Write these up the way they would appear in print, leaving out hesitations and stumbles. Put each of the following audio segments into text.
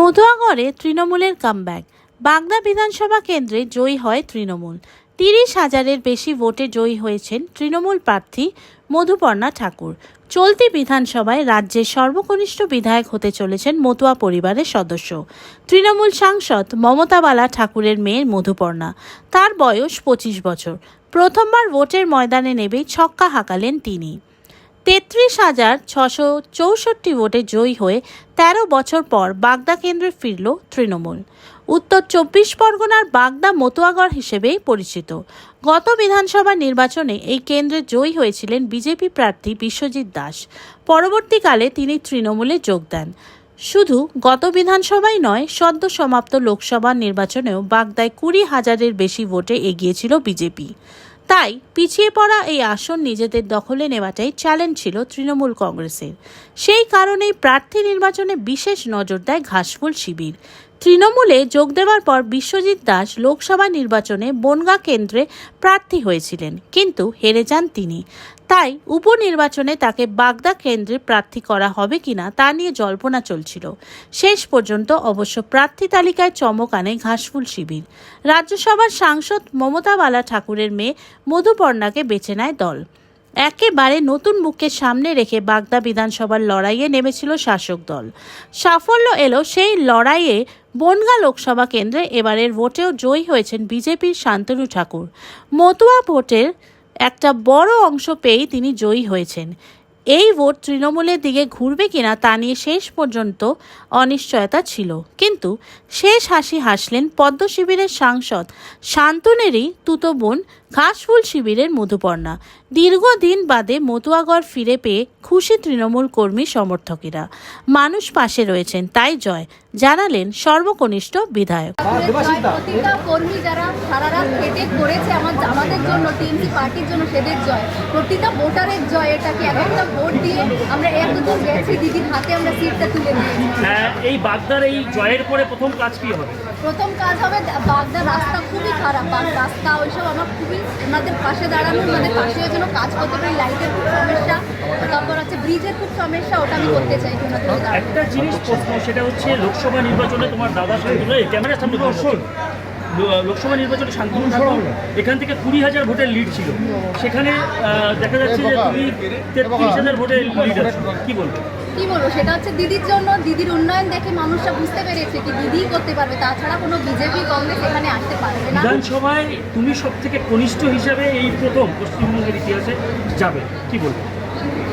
মধুয়াগড়ে তৃণমূলের কামব্যাক। বাগদা বিধানসভা কেন্দ্রে জয়ী হয় তৃণমূল। 30,000-এর বেশি ভোটে জয়ী হয়েছেন তৃণমূল প্রার্থী মধুপর্ণা ঠাকুর। চলতি বিধানসভায় রাজ্যের সর্বকনিষ্ঠ বিধায়ক হতে চলেছেন মতুয়া পরিবারের সদস্য তৃণমূল সাংসদ মমতা বালা ঠাকুরের মেয়ে মধুপর্ণা। তার বয়স 25 বছর। প্রথমবার ভোটের ময়দানে নেমেই ছক্কা হাঁকালেন তিনি। 33,664 ভোটে জয়ী হয়ে 13 বছর পর বাগদা কেন্দ্রে ফিরল তৃণমূল। উত্তর 24 পরগনার বাগদা মতুয়াগড় হিসেবেই পরিচিত। গত বিধানসভা নির্বাচনে এই কেন্দ্রে জয়ী হয়েছিলেন বিজেপি প্রার্থী বিশ্বজিৎ দাস। পরবর্তীকালে তিনি তৃণমূলে যোগ দেন। শুধু গত বিধানসভায় নয়, সদ্য সমাপ্ত লোকসভা নির্বাচনেও বাগদায় 20,000-এর বেশি ভোটে এগিয়েছিল বিজেপি। তাই পিছিয়ে পড়া এই আসন নিজেদের দখলে নেওয়াটাই চ্যালেঞ্জ ছিল তৃণমূল কংগ্রেসের। সেই কারণেই প্রার্থী নির্বাচনে বিশেষ নজর দেয় ঘাসফুল শিবির। তৃণমূলে যোগ দেওয়ার পর বিশ্বজিৎ দাস লোকসভা নির্বাচনে বনগাঁ কেন্দ্রে প্রার্থী হয়েছিলেন, কিন্তু হেরে যান তিনি। তাই উপনির্বাচনে তাকে বাগদা কেন্দ্রে প্রার্থী করা হবে কিনা তা নিয়ে জল্পনা চলছিল। শেষ পর্যন্ত অবশ্য প্রার্থী তালিকায় চমক আনে ঘাসফুল শিবির। রাজ্যসভার সাংসদ মমতা বালা ঠাকুরের মেয়ে মধুপর্ণাকে বেছে নেয় দল। একেবারে নতুন মুখকে সামনে রেখে বাগদা বিধানসভার লড়াইয়ে নেমেছিল শাসক দল। সাফল্য এলো সেই লড়াইয়ে। বনগাঁ লোকসভা কেন্দ্রে এবারের ভোটেও জয়ী হয়েছেন বিজেপির শান্তনু ঠাকুর। মতুয়া ভোটের একটা বড় অংশ পেয়েই তিনি জয়ী হয়েছেন। এই ভোট তৃণমূলের দিকে ঘুরবে কিনা তা নিয়ে শেষ পর্যন্ত অনিশ্চয়তা ছিল, কিন্তু শেষ হাসি হাসলেন পদ্ম শিবিরের সাংসদ শান্তনেরই তুতো বোন ঘাসফুল শিবিরের মধুপর্ণা। দীর্ঘদিন বাদে মতুয়াগড় ফিরে পেয়ে খুশি তৃণমূল কর্মী সমর্থকেরা। মানুষ পাশে রয়েছেন, তাই জয় জানালেন সর্বকনিষ্ঠ বিধায়ক। প্রতিটা কর্মী যারা সারা রাত খেটে করেছে আমাদের জন্য, টিএমসি পার্টির জন্য, সেদের জয়। প্রতিটা ভোটারের জয়। এটাকে একটা ভোট দিয়ে আমরা একদম গেছি, দিদির হাতে আমরা সিটটা তুলে দিয়েছি। এই বাগদার এই জয়ের পরে প্রথম কাজ কি হবে? প্রথম কাজ হবে বাগদার রাস্তা খুবই খারাপ, রাস্তা ওইসব আমার খুবই ওনাদের পাশে দাঁড়ানো, মানে পাশে যেন কাজ করতে পারি। লাইটের খুব সমস্যা, তারপর হচ্ছে ব্রিজের খুব সমস্যা, ওটা আমি করতে চাই। একটা জিনিস প্রশ্ন, সেটা হচ্ছে লোকসভা নির্বাচনে তোমার দাদা শান্তনু ক্যামেরার সামনে লোকসভা নির্বাচনে শান্তনু ঠাকুর এখান থেকে 20,000 ভোটের লিড ছিল। সেখানে দেখা যাচ্ছে যে তুমি 33,000 ভোটের লিড আছো। কি বলবো? সেটা হচ্ছে দিদির জন্য। দিদির উন্নয়ন দেখে মানুষরা বুঝতে পেরেছে কি দিদিই করতে পারবে, তাছাড়া কোনো বিজেপি কংগ্রেস এখানে আসতে পারবে না। বিধানসভায় তুমি সব থেকে কনিষ্ঠ হিসাবে এই প্রথম পশ্চিমবঙ্গের ইতিহাসে যাবে, কি বলবো?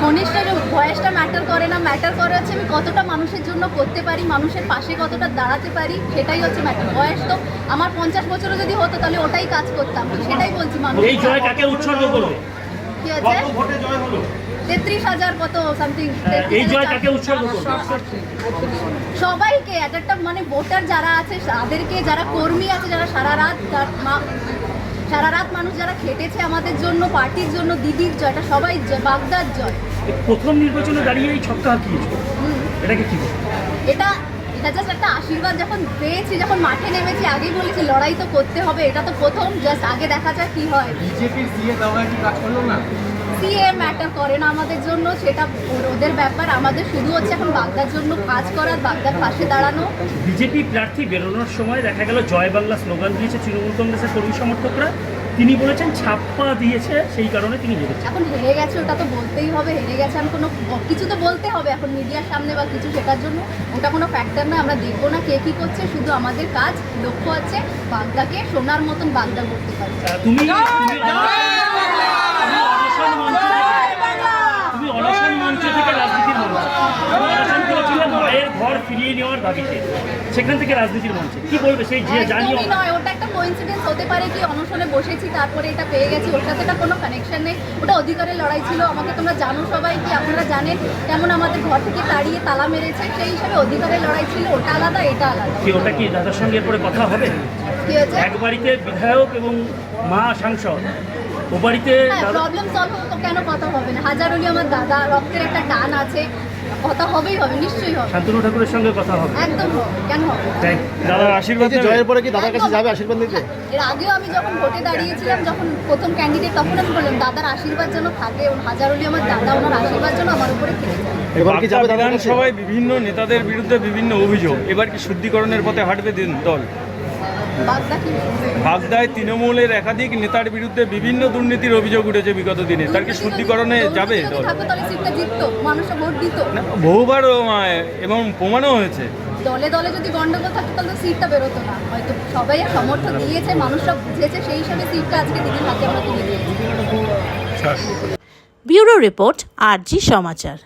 কনিষ্ঠ বয়সটা ম্যাটার করে না, ম্যাটার করে হচ্ছে আমি কতটা মানুষের জন্য করতে পারি, মানুষের পাশে কতটা দাঁড়াতে পারি, সেটাই হচ্ছে ম্যাটার। বয়স তো আমার 50 বছরও যদি হতো তাহলে ওটাই কাজ করতাম, সেটাই বলছি। মানুষ এই জয় কাকে উৎসর্গ করবে? কি হচ্ছে 33,000 কত সামথিং। এই জয় কাকে উৎসর্গ করবে? সবাইকে, একটা মানে ভোটার যারা আছে তাদেরকে, যারা কর্মী আছে, যারা সারা রাত মানুষ যারা খেটেছে আমাদের জন্য, পার্টির জন্য, দিদির জয়, এটা সবাই বাগদার জয়। প্রথম নির্বাচনে দাঁড়িয়ে এই ছক্কা হাঁকিয়েছে, এটাকে কি বলবো? এটা জাস্ট একটা আশীর্বাদ। যখন পেয়েছি, যখন মাঠে নেমেছি, আগেই বলেছি লড়াই তো করতে হবে। এটা তো প্রথম, জাস্ট আগে দেখা যাক কি হয়। বিজেপির সিএ দাওয়া কি কাজ করলো না? সিএ ম্যাটার করে না আমাদের জন্য, সেটা ওদের ব্যাপার। আমাদের শুধু হচ্ছে এখন বাগদার জন্য কাজ করার, বাগদার পাশে দাঁড়ানো। বিজেপি প্রার্থী বেরোনোর সময় দেখা গেল জয় বাংলা স্লোগান দিয়েছে তৃণমূল কংগ্রেসের কর্মী সমর্থকরা। তিনি বলেছেন ছাপ্পা দিয়েছে, সেই কারণে তিনি হেরেছেন। এখন হেরে গেছে, ওটা তো বলতেই হবে। হেরে গেছে, আমি কোনো কিছু তো বলতে হবে এখন মিডিয়ার সামনে বা কিছু, সেটার জন্য ওটা কোনো ফ্যাক্টর নয়। আমরা দেখবো না কে কী করছে, শুধু আমাদের কাজ, লক্ষ্য আছে বাগদাকে সোনার মতন বাগদা করতে পারি। তুমি অনশন মঞ্চ থেকে রাজনীতির মঞ্চে অনশন করেছিলে মায়ের ঘর ফিরিয়ে নেওয়ার দাবিতে, সেখান থেকে রাজনীতির মঞ্চে কি বলবে? সেই যে জানিও নয়, ওটা একটা কোইন্সিডেন্স হতে পারে কি অনশনে বসেছি তারপরে এটা পেয়ে গেছি, ওর সাথে এটা কোনো কানেকশন নেই। ওটা অধিকারের লড়াই ছিল। আমাকে তোমরা জানো সবাই, কি আপনারা জানেন কেমন আমাদের ঘর থেকে তাড়িয়ে তালা মেরেছে, সেই হিসাবে অধিকারের লড়াই ছিল। ওটা আলাদা, এটা আলাদা। কি ওটা কি দাদার সঙ্গে এরপরে কথা হবে? কি হচ্ছে? এক বাড়িতে বিধায়ক এবং মা সাংসদ, ও বাড়িতে প্রবলেম সলভ কেন কথা হবে না? হাজারুলি আমার দাদা, রক্তের একটা টান আছে। কথা হবেই হবে, নিশ্চয়ই হবে, শান্তনু ঠাকুরের সঙ্গে কথা হবে। একদম হবে, কেন হবে? দাদার আশীর্বাদ নেবে? জয়ের পরে কি দাদার কাছে যাবে আশীর্বাদ নিতে? এর আগেও আমি যখন ভোটে দাঁড়িয়েছিলাম, যখন প্রথম ক্যান্ডিডেট, তখন আমি বললাম দাদার আশীর্বাদ যেন থাকে, হাজার হলি আমার দাদা, ওনার আশীর্বাদ যেন আমার উপরে থেকে যায়। এবার কি যাবে দাদার কাছে? বিধানসভায় বিভিন্ন নেতাদের বিরুদ্ধে বিভিন্ন অভিযোগ, এবার কি শুদ্ধিকরণের পথে হাঁটবে দল? বাগদা কি বাগদায় তৃণমূলের একাধিক নেতার বিরুদ্ধে বিভিন্ন দুর্নীতির অভিযোগ উঠেছে বিগত দিনে, তার কি শুদ্ধিকরণে যাবে যদি দল? থাকতো তাহলে সিটটা জিততো, মানুষও ভোট দিত। না, বহুবার এবং প্রমাণও হয়েছে। দলে দলে যদি গন্ডগোল থাকতো তাহলে সিটটা বেরোতো না, হয়তো সবাই সমর্থন দিয়েছে, মানুষরা বুঝেছে, সেই হিসাবে সিটটা আজকে দিদির হাতে আমরা তুলে দিয়েছি। ব্যুরো রিপোর্ট, RG সমাচার।